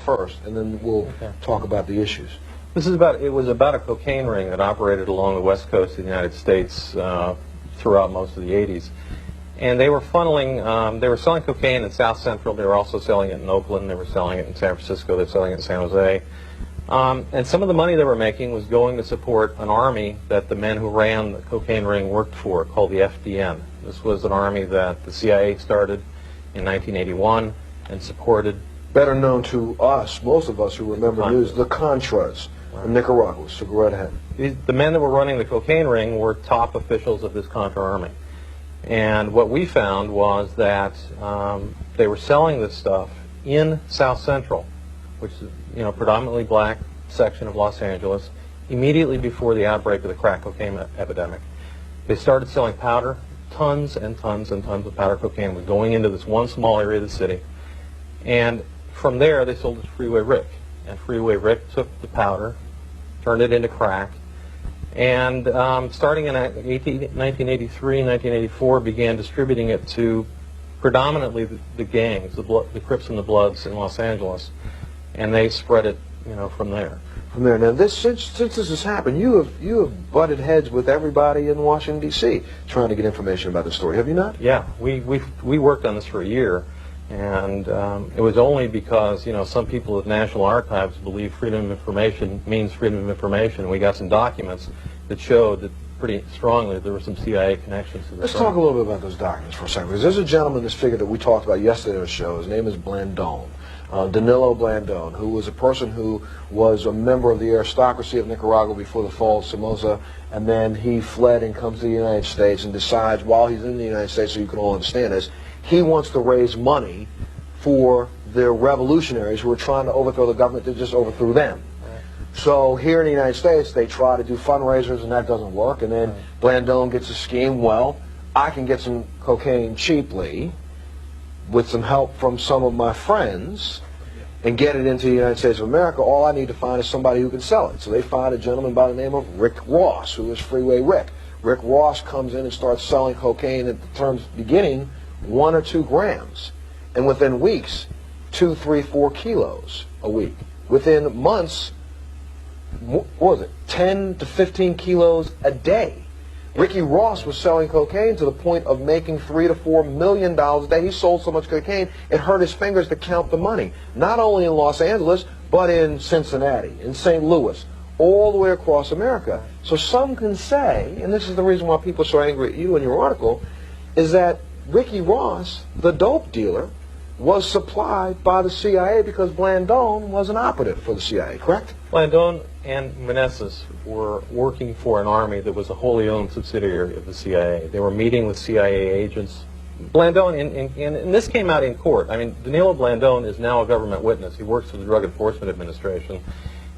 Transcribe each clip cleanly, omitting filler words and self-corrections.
first, and then we'll talk about the issues. It was about a cocaine ring that operated along the west coast of the United States throughout most of the 80s. And they were funneling, they were selling cocaine in South Central. They were also selling it in Oakland. They were selling it in San Francisco. They were selling it in San Jose. And some of the money they were making was going to support an army that the men who ran the cocaine ring worked for, called the FDN. This was an army that the CIA started in 1981 and supported. Better known to us, most of us who remember news, the Contras in Nicaragua. So go right ahead. The men that were running the cocaine ring were top officials of this Contra army. And what we found was that they were selling this stuff in South Central, which is, predominantly black section of Los Angeles, immediately before the outbreak of the crack cocaine epidemic. They started selling powder. Tons and tons and tons of powder cocaine was going into this one small area of the city. And from there, they sold it to Freeway Rick. And Freeway Rick took the powder, turned it into crack, and starting in 1983, 1984, began distributing it to predominantly the gangs, the Crips and the Bloods in Los Angeles. And they spread it, from there. From there. Now, since this has happened, you have butted heads with everybody in Washington, D.C., trying to get information about the story. Have you not? Yeah, we worked on this for a year, and it was only because some people at National Archives believe freedom of information means freedom of information. We got some documents that showed that pretty strongly there were some CIA connections to this. Let's talk a little bit about those documents for a second, because there's a gentleman, this figure that we talked about yesterday on the show. His name is Blandón. Danilo Blandón, who was a person who was a member of the aristocracy of Nicaragua before the fall of Somoza, and then he fled and comes to the United States and decides, while he's in the United States, so you can all understand this, he wants to raise money for the revolutionaries who are trying to overthrow the government that just overthrew them. So here in the United States, they try to do fundraisers, and that doesn't work, and then Blandón gets a scheme. Well, I can get some cocaine cheaply with some help from some of my friends and get it into the United States of America. All I need to find is somebody who can sell it. So they find a gentleman by the name of Rick Ross, who is Freeway Rick. Rick Ross comes in and starts selling cocaine at the terms beginning 1 or 2 grams. And within weeks, 2, 3, 4 kilos a week. Within months, what was it, 10 to 15 kilos a day. Ricky Ross was selling cocaine to the point of making $3 to $4 million a day. He sold so much cocaine, it hurt his fingers to count the money. Not only in Los Angeles, but in Cincinnati, in St. Louis, all the way across America. So some can say, and this is the reason why people are so angry at you in your article, is that Ricky Ross, the dope dealer, was supplied by the CIA because Blandón was an operative for the CIA, correct? Blandón and Meneses were working for an army that was a wholly owned subsidiary of the CIA. They were meeting with CIA agents. Blandón, and this came out in court. I mean, Danilo Blandón is now a government witness. He works for the Drug Enforcement Administration.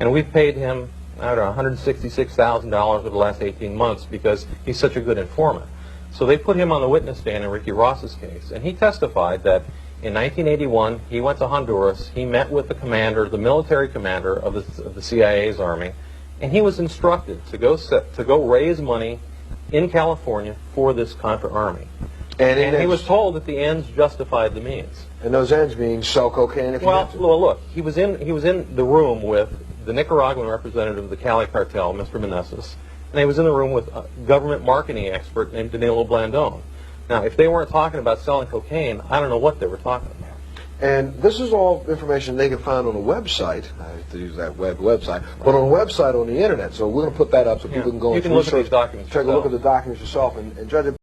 And we've paid him, I don't know, $166,000 over the last 18 months because he's such a good informant. So they put him on the witness stand in Ricky Ross's case. And he testified that in 1981, he went to Honduras. He met with the commander, the military commander of the CIA's army, and he was instructed to go raise money in California for this Contra army. And he was told that the ends justified the means. And those ends being sell cocaine if you have to. Well, look, he was in the room with the Nicaraguan representative of the Cali cartel, Mr. Meneses, and he was in the room with a government marketing expert named Danilo Blandón. Now, if they weren't talking about selling cocaine, I don't know what they were talking about. And this is all information they can find on a website. I have to use that website, but on a website on the internet. So we're going to put that up so people can go and look at these documents take a look at the documents yourself and judge it.